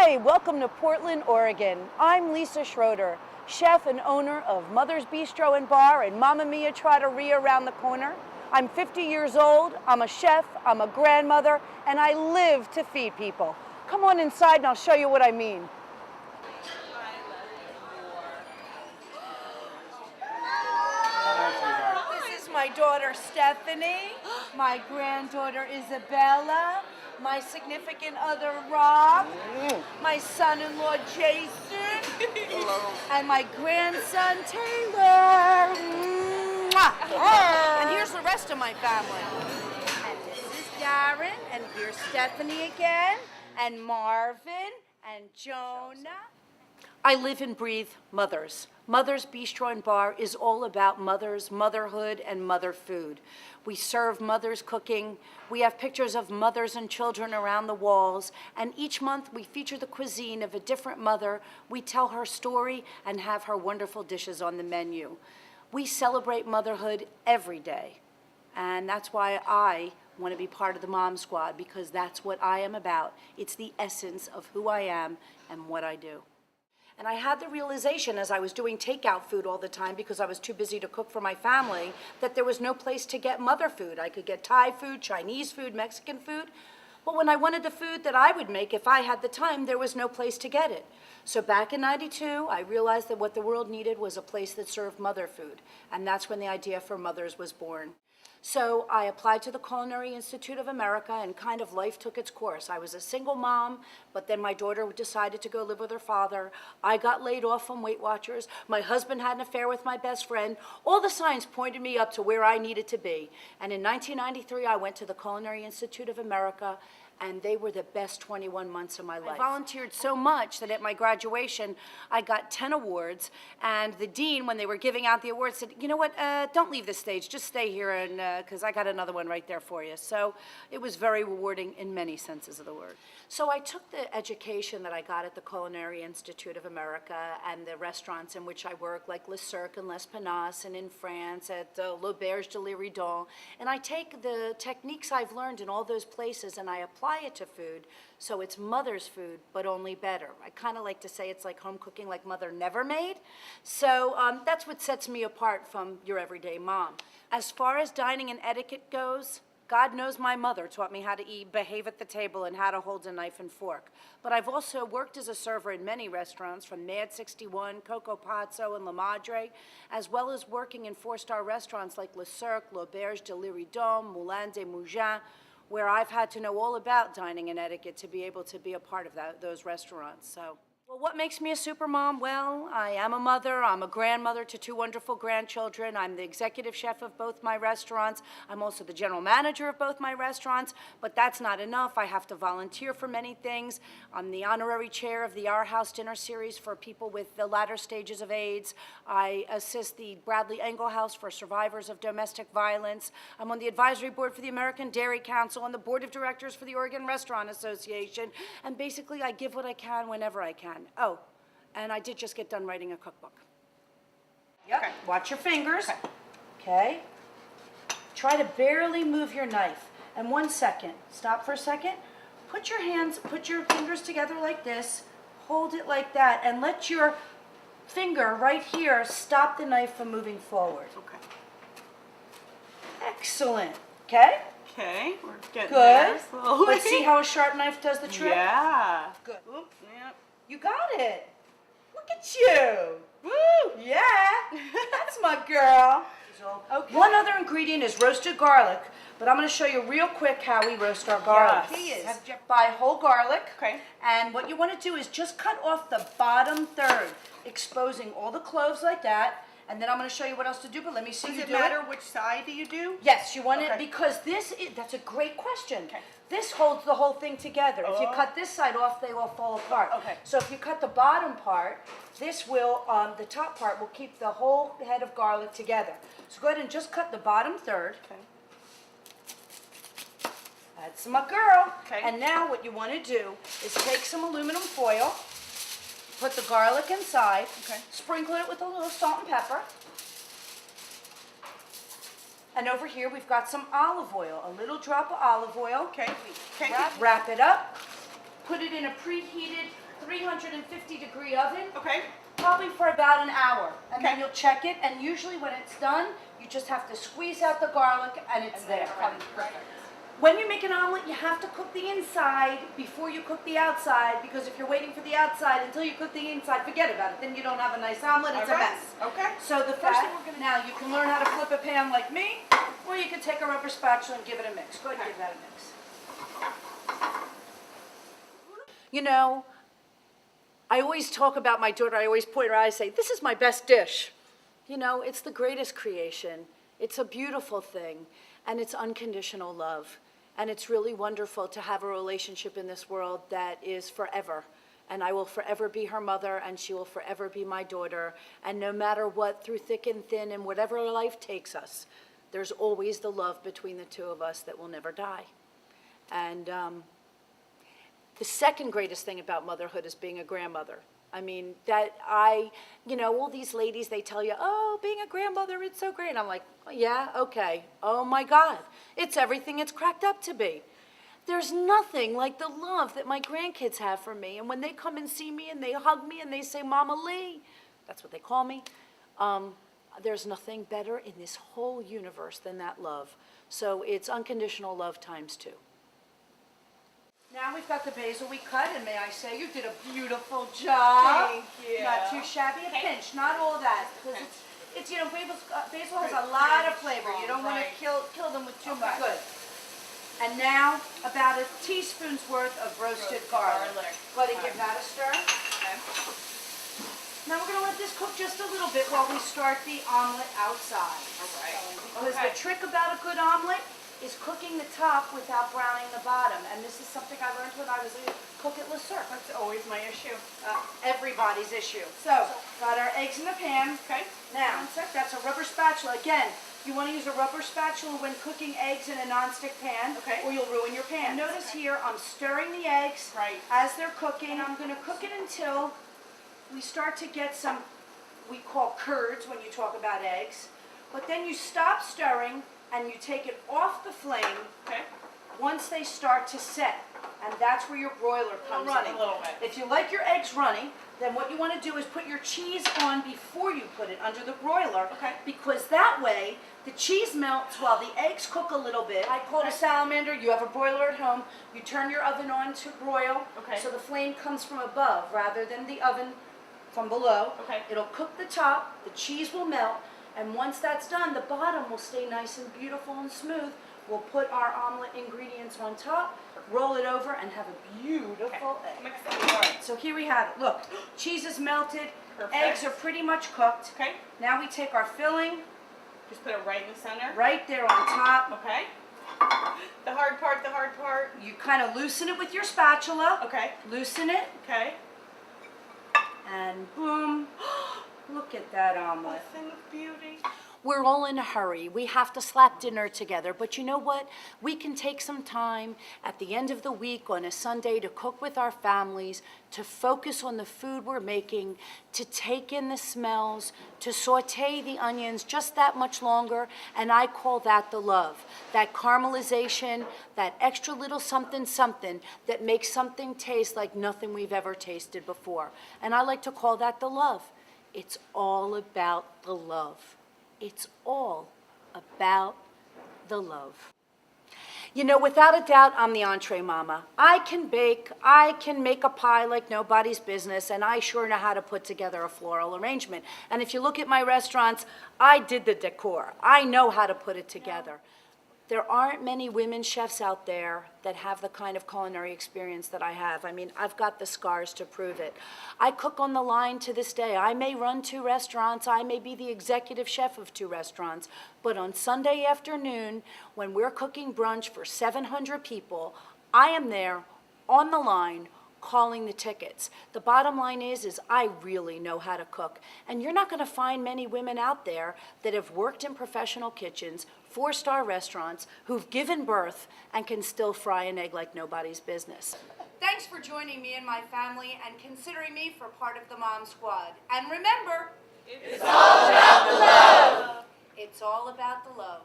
Hi, welcome to Portland, Oregon. I'm Lisa Schroeder, chef and owner of Mother's Bistro and Bar and Mamma Mia Trattoria around the corner. I'm 50 years old, I'm a chef, I'm a grandmother, and I live to feed people. Come on inside and I'll show you what I mean. This is my daughter Stephanie, my granddaughter Isabella, my significant other Rob, my son-in-law Jason, and my grandson Taylor. And here's the rest of my family. And this is Darren, and here's Stephanie again, and Marvin, and Jonah. I live and breathe mothers. Mother's Bistro and Bar is all about mothers, motherhood, and mother food. We serve mothers cooking. We have pictures of mothers and children around the walls. And each month we feature the cuisine of a different mother. We tell her story and have her wonderful dishes on the menu. We celebrate motherhood every day. And that's why I want to be part of the Mom Squad, because that's what I am about. It's the essence of who I am and what I do. And I had the realization as I was doing takeout food all the time because I was too busy to cook for my family that there was no place to get mother food. I could get Thai food, Chinese food, Mexican food. But when I wanted the food that I would make if I had the time, there was no place to get it. So back in '92, I realized that what the world needed was a place that served mother food. And that's when the idea for Mothers was born. So I applied to the Culinary Institute of America, and kind of life took its course. I was a single mom, but then my daughter decided to go live with her father. I got laid off from Weight Watchers. My husband had an affair with my best friend. All the signs pointed me up to where I needed to be. And in 1993, I went to the Culinary Institute of America, and they were the best 21 months of my life. I volunteered so much that at my graduation, I got 10 awards, and the dean, when they were giving out the awards, said, you know what, don't leave the stage, just stay here, and because I got another one right there for you. So it was very rewarding in many senses of the word. So I took the education that I got at the Culinary Institute of America and the restaurants in which I work, like Le Cirque and Les Panas, and in France at L'Auberge de l'Iridon, and I take the techniques I've learned in all those places and I apply it to food, so it's mother's food, but only better. I kind of like to say it's like home cooking like mother never made. So that's what sets me apart from your everyday mom. As far as dining and etiquette goes, God knows my mother taught me how to eat, behave at the table, and how to hold a knife and fork. But I've also worked as a server in many restaurants, from Mad 61, Coco Pazzo, and La Madre, as well as working in four-star restaurants like Le Cirque, L'Auberge de l'Iridon, Moulin des Mougins, where I've had to know all about dining and etiquette to be able to be a part of those restaurants. So, well, what makes me a super mom? Well, I am a mother, I'm a grandmother to 2 wonderful grandchildren, I'm the executive chef of both my restaurants, I'm also the general manager of both my restaurants, but that's not enough. I have to volunteer for many things. I'm the honorary chair of the Our House Dinner Series for people with the latter stages of AIDS. I assist the Bradley Engel House for survivors of domestic violence. I'm on the advisory board for the American Dairy Council and the board of directors for the Oregon Restaurant Association, and basically I give what I can whenever I can. Oh, and I did just get done writing a cookbook. Yep. Okay. Watch your fingers. Okay. Try to barely move your knife. And 1 second. Stop for a second. Put your fingers together like this. Hold it like that, and let your finger right here stop the knife from moving forward. Okay. Excellent. Okay. Okay, we're getting good. There slowly. Let's see how a sharp knife does the trick. Yeah. Good. Oops. Yep. You got it. Look at you. Woo! Yeah. That's my girl. Okay. One other ingredient is roasted garlic, but I'm going to show you real quick how we roast our garlic. Yes. He is. Buy whole garlic. Okay. And what you want to do is just cut off the bottom third, exposing all the cloves like that. And then I'm going to show you what else to do, but let me see you do it. Does it matter which side do you do? Yes, you want it because that's a great question. Okay. This holds the whole thing together. If you cut this side off, they all fall apart. Okay. So if you cut the bottom part, this will, the top part will keep the whole head of garlic together. So go ahead and just cut the bottom third. Okay. That's my girl. Okay. And now what you want to do is take some aluminum foil, put the garlic inside, sprinkle it with a little salt and pepper. And over here we've got some olive oil, a little drop of olive oil. Okay. Wrap it up, put it in a preheated 350-degree oven, Okay. probably for about an hour. And then Okay. you'll check it, and usually when it's done, you just have to squeeze out the garlic, and it's there. Perfect. When you make an omelet, you have to cook the inside before you cook the outside, because if you're waiting for the outside until you cook the inside, forget about it. Then you don't have a nice omelet, it's a Okay. mess. Okay. So the first thing we're gonna, now you can learn how to flip a pan like me, or you can take a rubber spatula and give it a mix. Go ahead, give that a mix. You know, I always talk about my daughter, I always point her out, I say, this is my best dish. You know, it's the greatest creation. It's a beautiful thing, and it's unconditional love. And it's really wonderful to have a relationship in this world that is forever. And I will forever be her mother, and she will forever be my daughter. And no matter what, through thick and thin, and whatever life takes us, there's always the love between the two of us that will never die. And the second greatest thing about motherhood is being a grandmother. I mean, all these ladies, they tell you, oh, being a grandmother, it's so great. And I'm like, oh, yeah, okay. Oh my God, it's everything it's cracked up to be. There's nothing like the love that my grandkids have for me. And when they come and see me and they hug me and they say, Mama Lee, that's what they call me, there's nothing better in this whole universe than that love. So it's unconditional love times 2. Now we've got the basil we cut, and may I say you did a beautiful job. Thank you. Not too shabby, a pinch, not all that, because it's basil has a lot of flavor. You don't want to kill them with too much. Good. And now about a teaspoon's worth of roasted garlic. Go ahead and give that a stir. Okay. Now we're going to let this cook just a little bit while we start the omelet outside. All right. Because the trick about a good omelet is cooking the top without browning the bottom. And this is something I learned when I was a cook at Le Cirque. That's always my issue. Everybody's issue. So, got our eggs in the pan. Okay. Now, that's a rubber spatula. Again, you want to use a rubber spatula when cooking eggs in a nonstick pan, Okay. or you'll ruin your pan. Notice here, I'm stirring the eggs as they're cooking. I'm going to cook it until we start to get some, we call curds when you talk about eggs. But then you stop stirring, and you take it off the flame once they start to set. And that's where your broiler comes in. A little bit. If you like your eggs runny, then what you want to do is put your cheese on before you put it under the broiler. Okay. Because that way, the cheese melts while the eggs cook a little bit. I call it a salamander. You have a broiler at home. You turn your oven on to broil. Okay. So the flame comes from above rather than the oven from below. Okay. It'll cook the top. The cheese will melt. And once that's done, the bottom will stay nice and beautiful and smooth. We'll put our omelet ingredients on top, roll it over, and have a beautiful egg. I'm excited. All right. So here we have it. Look, cheese is melted. Perfect. Eggs are pretty much cooked. Okay. Now we take our filling Just put it right in the center. right there on top. Okay. The hard part, the hard part. You kind of loosen it with your spatula. Okay. Loosen it, Okay. and boom. Look at that omelet. A thing of beauty. We're all in a hurry. We have to slap dinner together. But you know what? We can take some time at the end of the week on a Sunday to cook with our families, to focus on the food we're making, to take in the smells, to saute the onions just that much longer. And I call that the love. That caramelization, that extra little something something that makes something taste like nothing we've ever tasted before. And I like to call that the love. It's all about the love. It's all about the love. You know, without a doubt, I'm the entree mama. I can bake, I can make a pie like nobody's business, and I sure know how to put together a floral arrangement. And if you look at my restaurants, I did the decor. I know how to put it together. There aren't many women chefs out there that have the kind of culinary experience that I have. I mean, I've got the scars to prove it. I cook on the line to this day. I may run 2 restaurants. I may be the executive chef of 2 restaurants. But on Sunday afternoon, when we're cooking brunch for 700 people, I am there on the line calling the tickets. The bottom line is I really know how to cook. And you're not going to find many women out there that have worked in professional kitchens, 4-star restaurants, who've given birth and can still fry an egg like nobody's business. Thanks for joining me and my family and considering me for part of the Mom Squad. And remember, it's all about the love. It's all about the love.